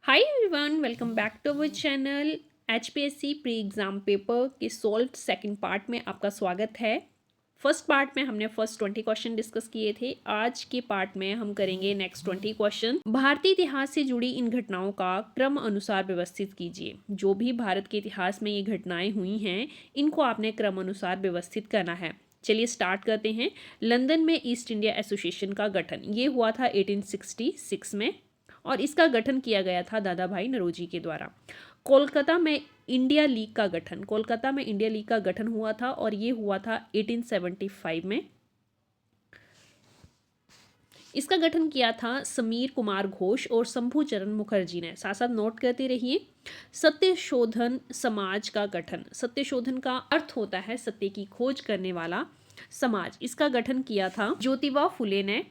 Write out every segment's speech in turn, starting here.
Hi everyone, welcome back to our channel. HPSC pre exam paper के solve second part में आपका स्वागत है। फर्स्ट पार्ट में हमने फर्स्ट 20 क्वेश्चन डिस्कस किए थे। आज के पार्ट में हम करेंगे नेक्स्ट 20 क्वेश्चन। भारतीय इतिहास से जुड़ी इन घटनाओं का क्रम अनुसार व्यवस्थित कीजिए। जो भी भारत के इतिहास में ये घटनाएं हुई हैं, इनको आपने क्रम अनुसार व्यवस्थित करना है। चलिए स्टार्ट करते हैं। लंदन में ईस्ट इंडिया एसोसिएशन का गठन ये हुआ था 1866 में, और इसका गठन किया गया था दादा भाई नौरोजी के द्वारा। कोलकाता में इंडिया लीग का गठन हुआ था और ये हुआ था 1875 में। इसका गठन किया था समीर कुमार घोष और शंभू चरण मुखर्जी ने। साथ साथ नोट करते रहिए। सत्यशोधन समाज का गठन, सत्यशोधन का अर्थ होता है सत्य की खोज करने वाला समाज। इसका गठन किया था ज्योतिबा फुले ने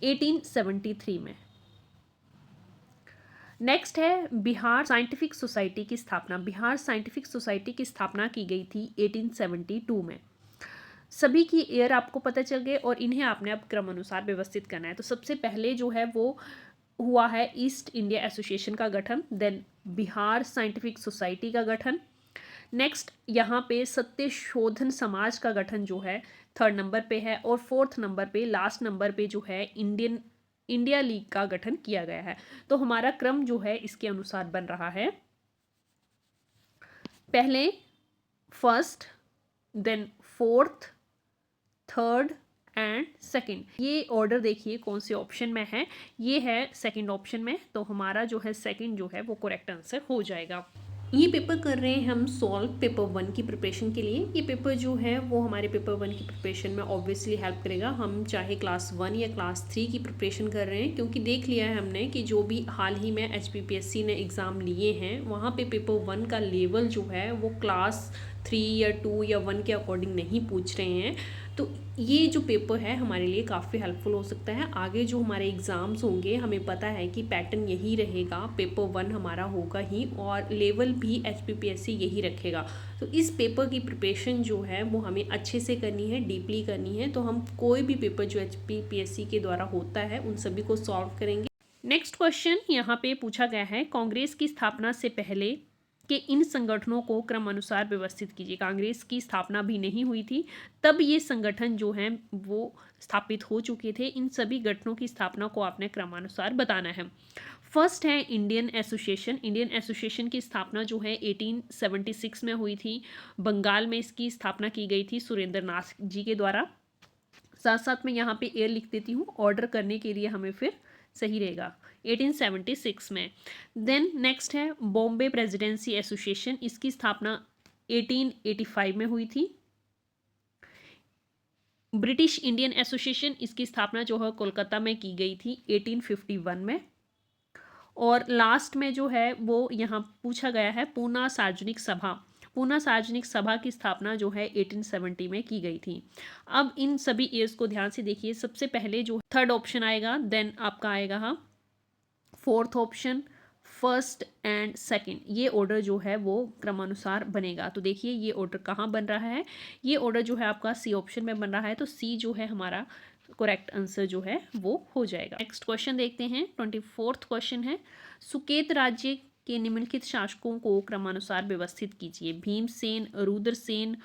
1873 में। नेक्स्ट है बिहार साइंटिफिक सोसाइटी की स्थापना। बिहार साइंटिफिक सोसाइटी की स्थापना की गई थी 1872 में। सभी की ईयर आपको पता चल गए और इन्हें आपने अब क्रम अनुसार व्यवस्थित करना है। तो सबसे पहले जो है वो हुआ है ईस्ट इंडिया एसोसिएशन का गठन, देन बिहार साइंटिफिक सोसाइटी का गठन। नेक्स्ट यहाँ पे सत्य शोधन समाज का गठन जो है थर्ड नंबर पे है, और फोर्थ नंबर पे लास्ट नंबर पे जो है इंडिया लीग का गठन किया गया है। तो हमारा क्रम जो है इसके अनुसार बन रहा है, पहले first, then fourth, third and second. ये ऑर्डर देखिए कौन से ऑप्शन में है। ये है सेकंड ऑप्शन में, तो हमारा जो है सेकंड जो है वो करेक्ट आंसर हो जाएगा। ये पेपर कर रहे हैं हम सॉल्व पेपर 1 की प्रिपरेशन के लिए। ये पेपर जो है वो हमारे पेपर 1 की प्रिपरेशन में ऑब्वियसली हेल्प करेगा। हम चाहे क्लास 1 या क्लास 3 की प्रिपरेशन कर रहे हैं, क्योंकि देख लिया है हमने कि जो भी हाल ही में एचपीपीएससी ने एग्ज़ाम लिए हैं वहाँ पे पेपर 1 का लेवल जो है वो क्लास 3 या 2 या 1 के अकॉर्डिंग नहीं पूछ रहे हैं। तो ये जो पेपर है हमारे लिए काफ़ी हेल्पफुल हो सकता है। आगे जो हमारे एग्ज़ाम्स होंगे हमें पता है कि पैटर्न यही रहेगा, पेपर 1 हमारा होगा ही और लेवल भी एचपीपीएससी यही रखेगा। तो इस पेपर की प्रिपरेशन जो है वो हमें अच्छे से करनी है, डीपली करनी है। तो हम कोई भी पेपर जो एचपीपीएससी के द्वारा होता है उन सभी को सॉल्व करेंगे। नेक्स्ट क्वेश्चन यहाँ पे पूछा गया है, कांग्रेस की स्थापना से पहले कि इन संगठनों को क्रम अनुसार व्यवस्थित कीजिए। कांग्रेस की स्थापना भी नहीं हुई थी, तब ये संगठन जो हैं वो स्थापित हो चुके थे। इन सभी गठनों की स्थापना को आपने क्रमानुसार बताना है। फर्स्ट है इंडियन एसोसिएशन। इंडियन एसोसिएशन की स्थापना जो है 1876 में हुई थी। बंगाल में इसकी स्थापना की गई थी सुरेंद्र नाथ जी के द्वारा। साथ साथ में यहाँ पे ईयर लिख देती हूँ ऑर्डर करने के लिए, हमें फिर सही रहेगा। 1876 में। देन नेक्स्ट है बॉम्बे प्रेसिडेंसी एसोसिएशन। इसकी स्थापना 1885 में हुई थी। ब्रिटिश इंडियन एसोसिएशन, इसकी स्थापना जो है कोलकाता में की गई थी 1851 में। और लास्ट में जो है वो यहाँ पूछा गया है पूना सार्वजनिक सभा। पूना सार्वजनिक सभा की स्थापना जो है 1870 में की गई थी। अब इन सभी ईयर्स को ध्यान से देखिए। सबसे पहले जो थर्ड ऑप्शन आएगा, देन आपका आएगा हाँ fourth option, first and second. ये ऑर्डर जो है वो क्रमानुसार बनेगा। तो देखिए ये ऑर्डर कहाँ बन रहा है, ये ऑर्डर जो है आपका सी ऑप्शन में बन रहा है। तो सी जो है हमारा करेक्ट आंसर जो है वो हो जाएगा। नेक्स्ट क्वेश्चन देखते हैं। 24th क्वेश्चन है, सुकेत राज्य के निम्नलिखित शासकों को क्रमानुसार व्यवस्थित कीजिए। भीमसेन, रुद्रसेन,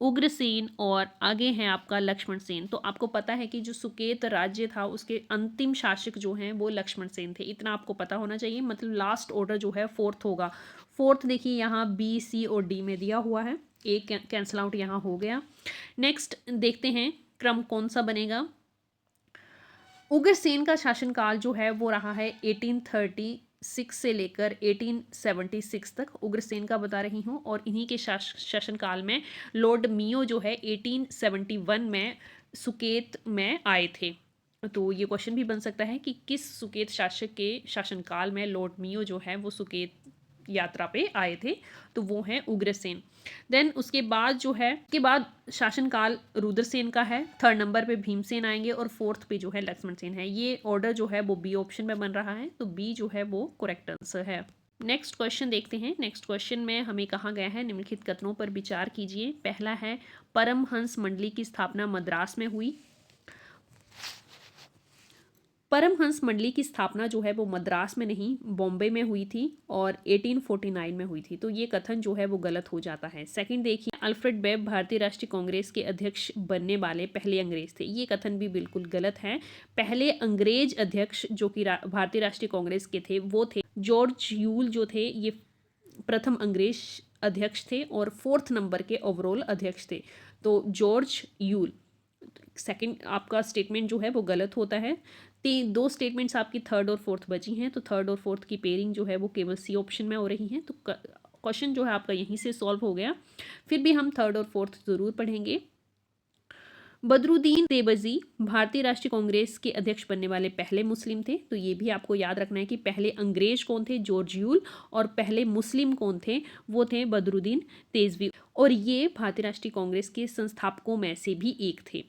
उग्रसेन और आगे हैं आपका लक्ष्मण सेन। तो आपको पता है कि जो सुकेत राज्य था उसके अंतिम शासक जो हैं वो लक्ष्मण सेन थे, इतना आपको पता होना चाहिए। मतलब लास्ट ऑर्डर जो है फोर्थ होगा। फोर्थ देखिए यहाँ बी, सी और डी में दिया हुआ है, एक कैंसल आउट यहाँ हो गया। नेक्स्ट देखते हैं क्रम कौन सा बनेगा। उग्रसेन का शासनकाल जो है वो रहा है 1836 से लेकर 1876 तक, उग्रसेन का बता रही हूँ। और इन्हीं के शासनकाल में लॉर्ड मियो जो है 1871 में सुकेत में आए थे। तो ये क्वेश्चन भी बन सकता है कि किस सुकेत शासक के शासनकाल में लॉर्ड मियो जो है वो सुकेत यात्रा पे आए थे, तो वो हैं उग्रसेन। देन उसके बाद जो है उसके बाद शासनकाल रुद्रसेन का है, थर्ड नंबर पे भीमसेन आएंगे और फोर्थ पे जो है लक्ष्मण सेन है। ये ऑर्डर जो है वो बी ऑप्शन में बन रहा है, तो बी जो है वो करेक्ट आंसर है। नेक्स्ट क्वेश्चन देखते हैं। नेक्स्ट क्वेश्चन में हमें कहा गया है निम्नलिखित कथनों पर विचार कीजिए। पहला है परमहंस मंडली की स्थापना मद्रास में हुई। परमहंस मंडली की स्थापना जो है वो मद्रास में नहीं बॉम्बे में हुई थी और 1849 में हुई थी, तो ये कथन जो है वो गलत हो जाता है। सेकंड देखिए, अल्फ्रेड बेब भारतीय राष्ट्रीय कांग्रेस के अध्यक्ष बनने वाले पहले अंग्रेज थे, ये कथन भी बिल्कुल गलत है। पहले अंग्रेज अध्यक्ष जो कि भारतीय राष्ट्रीय कांग्रेस के थे वो थे जॉर्ज यूल जो थे, ये प्रथम अंग्रेज अध्यक्ष थे और 4th नंबर के ओवरऑल अध्यक्ष थे, तो जॉर्ज यूल। सेकंड आपका स्टेटमेंट जो है वो गलत होता है। दो स्टेटमेंट्स आपकी थर्ड और फोर्थ बची हैं, तो थर्ड और फोर्थ की पेयरिंग जो है वो केवल सी ऑप्शन में हो रही है, तो क्वेश्चन जो है आपका यहीं से सॉल्व हो गया। फिर भी हम थर्ड और फोर्थ ज़रूर पढ़ेंगे। बदरुद्दीन देवजी भारतीय राष्ट्रीय कांग्रेस के अध्यक्ष बनने वाले पहले मुस्लिम थे, तो ये भी आपको याद रखना है कि पहले अंग्रेज कौन थे, जॉर्ज यूल, और पहले मुस्लिम कौन थे, वो थे बदरुद्दीन तेजवी, और ये भारतीय राष्ट्रीय कांग्रेस के संस्थापकों में से भी एक थे।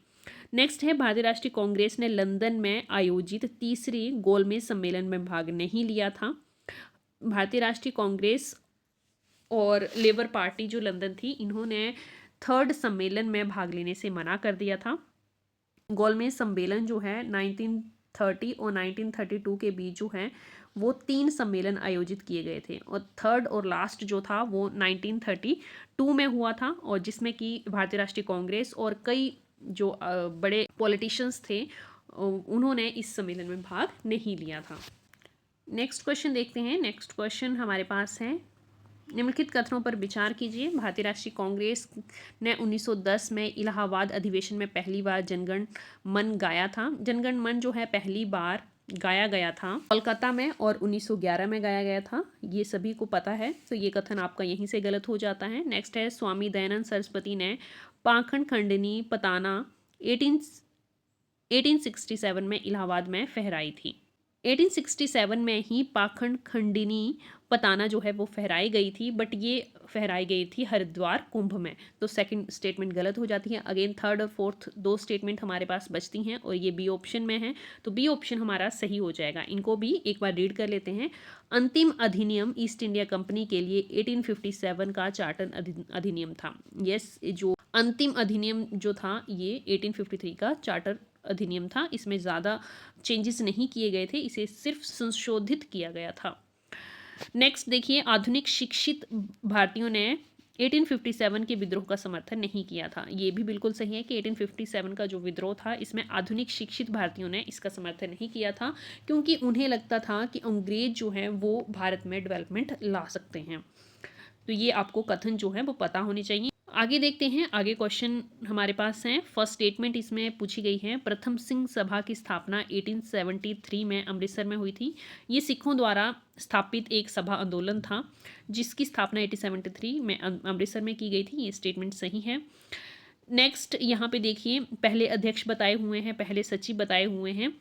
नेक्स्ट है, भारतीय राष्ट्रीय कांग्रेस ने लंदन में आयोजित तीसरे गोलमेज सम्मेलन में भाग नहीं लिया था। भारतीय राष्ट्रीय कांग्रेस और लेबर पार्टी जो लंदन थी, इन्होंने थर्ड सम्मेलन में भाग लेने से मना कर दिया था। गोलमेज सम्मेलन जो है 1930 और 1932 के बीच जो है वो 3 सम्मेलन आयोजित किए गए थे, और थर्ड और लास्ट जो था वो 1932 में हुआ था, और जिसमें कि भारतीय राष्ट्रीय कांग्रेस और कई जो बड़े पॉलिटिशियंस थे उन्होंने इस सम्मेलन में भाग नहीं लिया था। नेक्स्ट क्वेश्चन देखते हैं। नेक्स्ट क्वेश्चन हमारे पास है, निम्नलिखित कथनों पर विचार कीजिए। भारतीय राष्ट्रीय कांग्रेस ने 1910 में इलाहाबाद अधिवेशन में पहली बार जनगण मन गाया था। जनगण मन जो है पहली बार गाया गया था कोलकाता में और 1911 में गाया गया था, ये सभी को पता है, तो ये कथन आपका यहीं से गलत हो जाता है। नेक्स्ट है, स्वामी दयानंद सरस्वती ने पाखंड खंडनी पताना 1867 में इलाहाबाद में फहराई थी। 1867 में ही पाखंड खंडिनी पताना जो है वो फहराई गई थी, बट ये फहराई गई थी हरिद्वार कुंभ में, तो सेकंड स्टेटमेंट गलत हो जाती है। अगेन थर्ड और फोर्थ दो स्टेटमेंट हमारे पास बचती हैं और ये बी ऑप्शन में है, तो बी ऑप्शन हमारा सही हो जाएगा। इनको भी एक बार रीड कर लेते हैं। अंतिम अधिनियम ईस्ट इंडिया कंपनी के लिए 1857 का चार्टर अधिनियम था। यस, जो अंतिम अधिनियम जो था ये 1853 का चार्टर अधिनियम था, इसमें ज़्यादा चेंजेस नहीं किए गए थे, इसे सिर्फ संशोधित किया गया था। नेक्स्ट देखिए, आधुनिक शिक्षित भारतीयों ने 1857 के विद्रोह का समर्थन नहीं किया था। ये भी बिल्कुल सही है कि 1857 का जो विद्रोह था इसमें आधुनिक शिक्षित भारतीयों ने इसका समर्थन नहीं किया था, क्योंकि उन्हें लगता था कि अंग्रेज जो है वो भारत में डेवलपमेंट ला सकते हैं, तो ये आपको कथन जो है वो पता होनी चाहिए। आगे देखते हैं, आगे क्वेश्चन हमारे पास हैं। फर्स्ट स्टेटमेंट इसमें पूछी गई है, प्रथम सिंह सभा की स्थापना 1873 में अमृतसर में हुई थी। ये सिखों द्वारा स्थापित एक सभा आंदोलन था जिसकी स्थापना 1873 में अमृतसर में की गई थी, ये स्टेटमेंट सही है। नेक्स्ट यहाँ पे देखिए, पहले अध्यक्ष बताए हुए हैं, पहले सचिव बताए हुए हैं।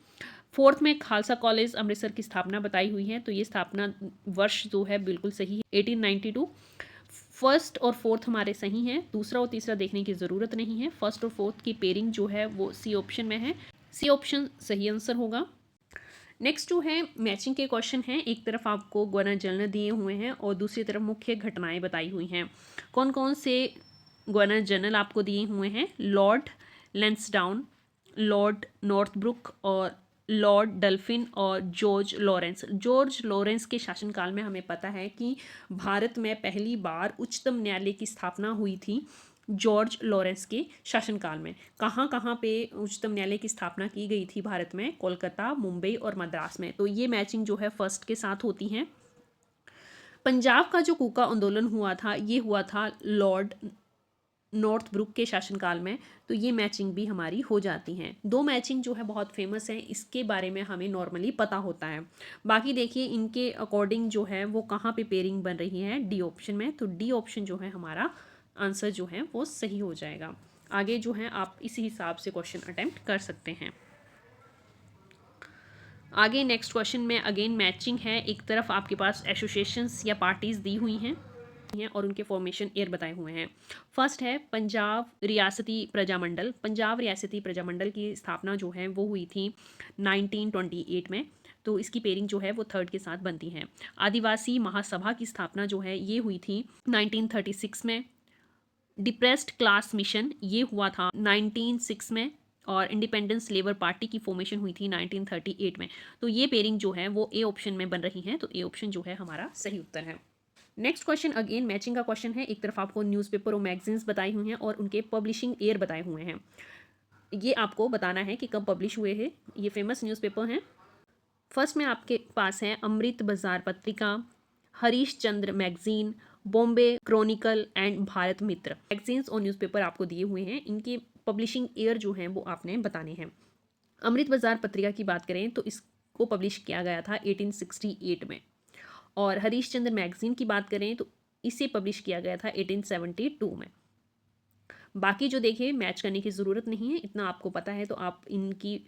फोर्थ में खालसा कॉलेज अमृतसर की स्थापना बताई हुई है, तो ये स्थापना वर्ष जो है बिल्कुल सही है, 1892। फर्स्ट और फोर्थ हमारे सही हैं, दूसरा और तीसरा देखने की ज़रूरत नहीं है। फर्स्ट और फोर्थ की पेयरिंग जो है वो सी ऑप्शन में है, सी ऑप्शन सही आंसर होगा। नेक्स्ट जो है मैचिंग के क्वेश्चन हैं, एक तरफ आपको गवर्नर जनरल दिए हुए हैं और दूसरी तरफ मुख्य घटनाएं बताई हुई हैं। कौन कौन से गवर्नर जनरल आपको दिए हुए हैं? लॉर्ड लैंसडाउन, लॉर्ड नॉर्थब्रुक और लॉर्ड डल्फिन और जॉर्ज लॉरेंस। जॉर्ज लॉरेंस के शासनकाल में हमें पता है कि भारत में पहली बार उच्चतम न्यायालय की स्थापना हुई थी जॉर्ज लॉरेंस के शासनकाल में। कहाँ कहाँ पे उच्चतम न्यायालय की स्थापना की गई थी भारत में? कोलकाता, मुंबई और मद्रास में, तो ये मैचिंग जो है फर्स्ट के साथ होती हैं। पंजाब का जो कूका आंदोलन हुआ था ये हुआ था लॉर्ड नॉर्थब्रुक के शासनकाल में, तो ये मैचिंग भी हमारी हो जाती हैं। दो मैचिंग जो है बहुत फेमस है, इसके बारे में हमें नॉर्मली पता होता है। बाकी देखिए इनके अकॉर्डिंग जो है वो कहाँ पे पेयरिंग बन रही है, डी ऑप्शन में, तो डी ऑप्शन जो है हमारा आंसर जो है वो सही हो जाएगा। आगे जो है आप इसी हिसाब से क्वेश्चन अटेम्प्ट कर सकते हैं। आगे नेक्स्ट क्वेश्चन में अगेन मैचिंग है, एक तरफ आपके पास एसोसिएशंस या पार्टीज दी हुई हैं और उनके फॉर्मेशन ईयर बताए हुए हैं। फर्स्ट है पंजाब रियासती प्रजामंडल। पंजाब रियासती प्रजामंडल की स्थापना जो है वो हुई थी 1928 में, तो इसकी पेयरिंग जो है वो थर्ड के साथ बनती है। आदिवासी महासभा की स्थापना जो है ये हुई थी 1936 में। डिप्रेस्ड क्लास मिशन ये हुआ था 1906 में। और इंडिपेंडेंस लेबर पार्टी की फॉर्मेशन हुई थी 1938 में। तो ये पेयरिंग जो है वो ए ऑप्शन में बन रही है, तो ए ऑप्शन जो है हमारा सही उत्तर है। नेक्स्ट क्वेश्चन अगेन मैचिंग का क्वेश्चन है। एक तरफ आपको न्यूज़पेपर और मैगजीन्स बताई हुई हैं और उनके पब्लिशिंग ईयर बताए हुए हैं। ये आपको बताना है कि कब पब्लिश हुए हैं। ये फेमस न्यूज़पेपर हैं। फर्स्ट में आपके पास है Amrita Bazar Patrika, Harish Chandra magazine, Bombay Chronicle and Bharat Mitra. Magazines और न्यूज़पेपर आपको दिए हुए हैं, इनके पब्लिशिंग ईयर जो हैं वो आपने बताने हैं। अमृत बाजार पत्रिका की बात करें तो इसको पब्लिश किया गया था 1868 में, और हरीश चंद्र मैगजीन की बात करें तो इसे पब्लिश किया गया था 1872 में। बाकी जो देखिए मैच करने की ज़रूरत नहीं है, इतना आपको पता है तो आप इनकी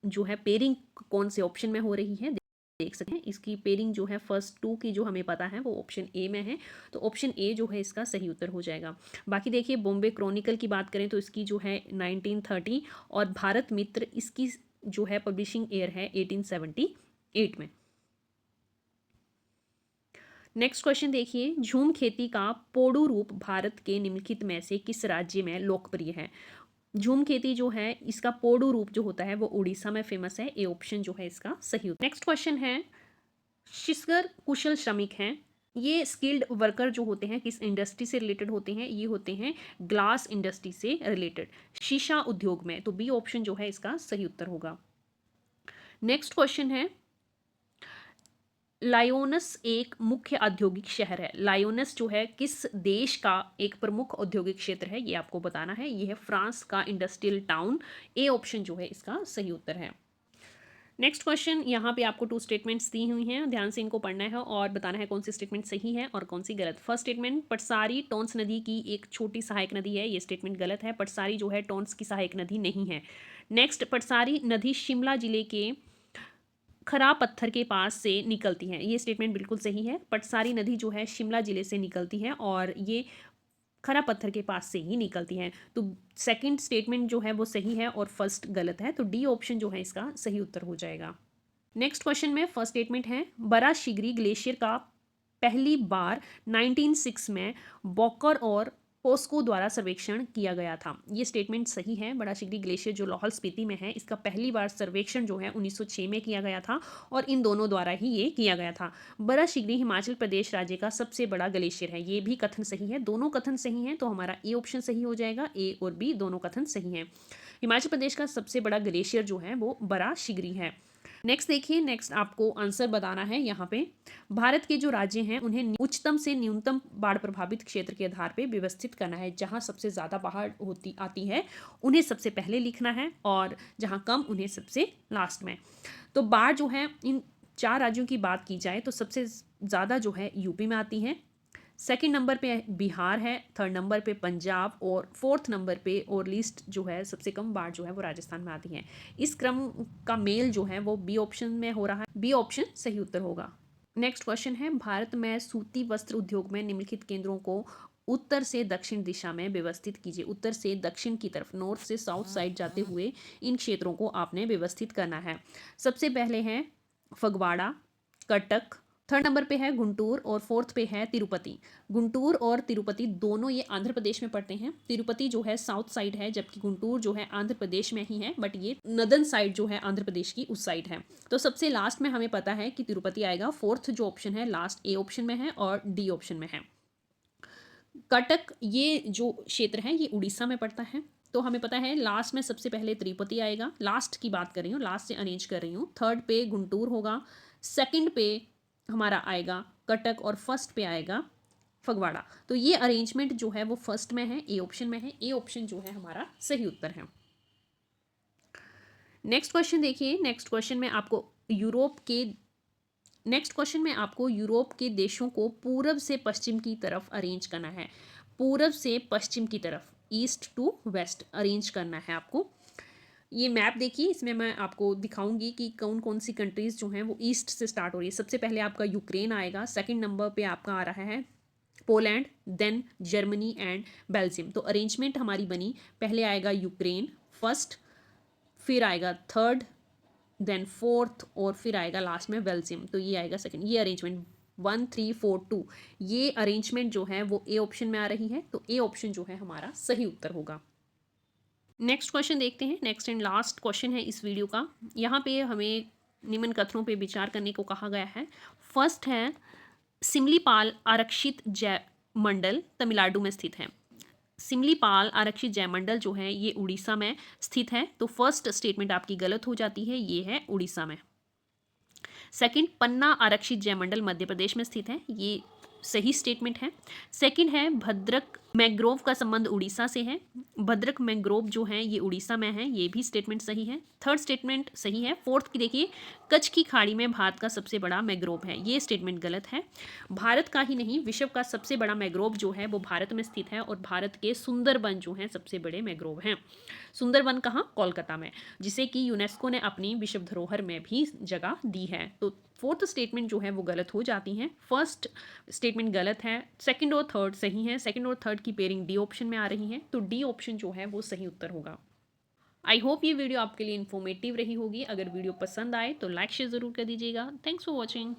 जो है पेयरिंग कौन से ऑप्शन में हो रही है देख सकते हैं। इसकी पेयरिंग जो है फर्स्ट टू की जो हमें पता है वो ऑप्शन ए में है, तो ऑप्शन ए जो है इसका सही उत्तर हो जाएगा। बाकी देखिए बॉम्बे क्रॉनिकल की बात करें तो इसकी जो है 1930, और भारत मित्र इसकी जो है पब्लिशिंग ईयर है 1878 में। नेक्स्ट क्वेश्चन देखिए, झूम खेती का पोडू रूप भारत के निम्नलिखित में से किस राज्य में लोकप्रिय है। झूम खेती जो है इसका पोडू रूप जो होता है वो उड़ीसा में फेमस है। ए ऑप्शन जो है इसका सही उत्तर। नेक्स्ट क्वेश्चन है, शिसगर कुशल श्रमिक हैं। ये स्किल्ड वर्कर जो होते हैं किस इंडस्ट्री से रिलेटेड होते हैं, ये होते हैं ग्लास इंडस्ट्री से रिलेटेड, शीशा उद्योग में। तो बी ऑप्शन जो है इसका सही उत्तर होगा। नेक्स्ट क्वेश्चन है, लायोनस एक मुख्य औद्योगिक शहर है। लायोनस जो है किस देश का एक प्रमुख औद्योगिक क्षेत्र है, ये आपको बताना है। ये है फ्रांस का इंडस्ट्रियल टाउन। ए ऑप्शन जो है इसका सही उत्तर है। नेक्स्ट क्वेश्चन, यहाँ पे आपको 2 स्टेटमेंट्स दी हुई हैं, ध्यान से इनको पढ़ना है और बताना है कौन सी स्टेटमेंट सही है और कौन सी गलत। फर्स्ट स्टेटमेंट, पटसारी टोंस नदी की एक छोटी सहायक नदी है, ये स्टेटमेंट गलत है। पटसारी जो है टोंस की सहायक नदी नहीं है। नेक्स्ट, पटसारी नदी शिमला जिले के खरा पत्थर के पास से निकलती है, ये स्टेटमेंट बिल्कुल सही है। पटसारी नदी जो है शिमला जिले से निकलती है और ये खरा पत्थर के पास से ही निकलती है। तो सेकंड स्टेटमेंट जो है वो सही है और फर्स्ट गलत है, तो डी ऑप्शन जो है इसका सही उत्तर हो जाएगा। नेक्स्ट क्वेश्चन में फर्स्ट स्टेटमेंट है, बड़ा शिगरी ग्लेशियर का पहली बार 1906 में बॉकर और पोस्को द्वारा सर्वेक्षण किया गया था। ये स्टेटमेंट सही है। बड़ा शिगरी ग्लेशियर जो लाहौल स्पीति में है, इसका पहली बार सर्वेक्षण जो है 1906 में किया गया था और इन दोनों द्वारा ही ये किया गया था। बड़ा शिगरी हिमाचल प्रदेश राज्य का सबसे बड़ा ग्लेशियर है, ये भी कथन सही है। दोनों कथन सही हैं तो हमारा ए ऑप्शन सही हो जाएगा। ए और बी दोनों कथन सही हैं। हिमाचल प्रदेश का सबसे बड़ा ग्लेशियर जो है वो बड़ा शिगरी है। नेक्स्ट देखिए, नेक्स्ट आपको आंसर बताना है। यहाँ पे भारत के जो राज्य हैं उन्हें उच्चतम से न्यूनतम बाढ़ प्रभावित क्षेत्र के आधार पे व्यवस्थित करना है। जहाँ सबसे ज़्यादा बाढ़ होती आती है उन्हें सबसे पहले लिखना है और जहाँ कम उन्हें सबसे लास्ट में। तो बाढ़ जो है इन 4 राज्यों की बात की जाए तो सबसे ज़्यादा जो है यूपी में आती है, सेकंड नंबर पे बिहार है, थर्ड नंबर पे पंजाब और फोर्थ नंबर पे और लिस्ट जो है सबसे कम बाढ़ जो है वो राजस्थान में आती है। इस क्रम का मेल जो है वो बी ऑप्शन में हो रहा है। बी ऑप्शन सही उत्तर होगा। नेक्स्ट क्वेश्चन है, भारत में सूती वस्त्र उद्योग में निम्नलिखित केंद्रों को उत्तर से दक्षिण दिशा में व्यवस्थित कीजिए। उत्तर से दक्षिण की तरफ, नॉर्थ से साउथ साइड जाते हुए इन क्षेत्रों को आपने व्यवस्थित करना है। सबसे पहले है फगवाड़ा, कटक, थर्ड नंबर पे है गुंटूर और फोर्थ पे है तिरुपति। गुंटूर और तिरुपति दोनों ये आंध्र प्रदेश में पड़ते हैं। तिरुपति जो है साउथ साइड है जबकि गुंटूर जो है आंध्र प्रदेश में ही है, बट ये नदन साइड जो है आंध्र प्रदेश की उस साइड है। तो सबसे लास्ट में हमें पता है कि तिरुपति आएगा। फोर्थ जो ऑप्शन है लास्ट ए ऑप्शन में है और डी ऑप्शन में है। कटक ये जो क्षेत्र है ये उड़ीसा में पड़ता है। तो हमें पता है लास्ट में सबसे पहले तिरुपति आएगा। लास्ट की बात कर रही हूँ, लास्ट से अरेंज कर रही हूँ। थर्ड पे गुंटूर होगा, सेकंड पे हमारा आएगा कटक और फर्स्ट पे आएगा फगवाड़ा। तो ये अरेंजमेंट जो है वो फर्स्ट में है, ए ऑप्शन में है। ए ऑप्शन जो है हमारा सही उत्तर है। नेक्स्ट क्वेश्चन देखिए, नेक्स्ट क्वेश्चन में आपको यूरोप के देशों को पूरब से पश्चिम की तरफ अरेंज करना है। पूरब से पश्चिम की तरफ, ईस्ट टू वेस्ट अरेंज करना है आपको। ये मैप देखिए, इसमें मैं आपको दिखाऊंगी कि कौन कौन सी कंट्रीज जो हैं वो ईस्ट से स्टार्ट हो रही है। सबसे पहले आपका यूक्रेन आएगा, सेकंड नंबर पे आपका आ रहा है पोलैंड, देन जर्मनी एंड बेल्जियम। तो अरेंजमेंट हमारी बनी, पहले आएगा यूक्रेन फर्स्ट, फिर आएगा थर्ड, देन फोर्थ और फिर आएगा लास्ट में बेल्जियम। तो ये आएगा सेकंड। ये अरेंजमेंट 1 3 4 2 ये अरेंजमेंट जो है वो ए ऑप्शन में आ रही है। तो ए ऑप्शन जो है हमारा सही उत्तर होगा। नेक्स्ट क्वेश्चन देखते हैं। नेक्स्ट एंड लास्ट क्वेश्चन है इस वीडियो का। यहाँ पे हमें निम्न कथनों पे विचार करने को कहा गया है। फर्स्ट है, सिमलीपाल आरक्षित जयमंडल तमिलनाडु में स्थित है। सिमलीपाल आरक्षित जयमंडल जो है ये उड़ीसा में स्थित है, तो फर्स्ट स्टेटमेंट आपकी गलत हो जाती है, ये है उड़ीसा में। सेकंड, पन्ना आरक्षित जयमंडल मध्य प्रदेश में स्थित है, ये सही स्टेटमेंट है। सेकंड है, भद्रक मैंग्रोव का संबंध उड़ीसा से है। भद्रक मैंग्रोव जो है ये उड़ीसा में है, ये भी स्टेटमेंट सही है। थर्ड स्टेटमेंट सही है। फोर्थ की देखिए, कच्छ की खाड़ी में भारत का सबसे बड़ा मैंग्रोव है, ये स्टेटमेंट गलत है। भारत का ही नहीं, विश्व का सबसे बड़ा मैंग्रोव जो है वो भारत में स्थित है, और भारत के सुंदरबन जो हैं सबसे बड़े मैंग्रोव हैं। सुंदरबन कहाँ? कोलकाता में, जिसे कि यूनेस्को ने अपनी विश्व धरोहर में भी जगह दी है। तो फोर्थ स्टेटमेंट जो है वो गलत हो जाती हैं। फर्स्ट स्टेटमेंट गलत है, सेकंड और थर्ड सही है। सेकंड और थर्ड की पेयरिंग डी ऑप्शन में आ रही है, तो डी ऑप्शन जो है वो सही उत्तर होगा। आई होप ये वीडियो आपके लिए इन्फॉर्मेटिव रही होगी। अगर वीडियो पसंद आए तो लाइक शेयर ज़रूर कर दीजिएगा। Thanks for watching.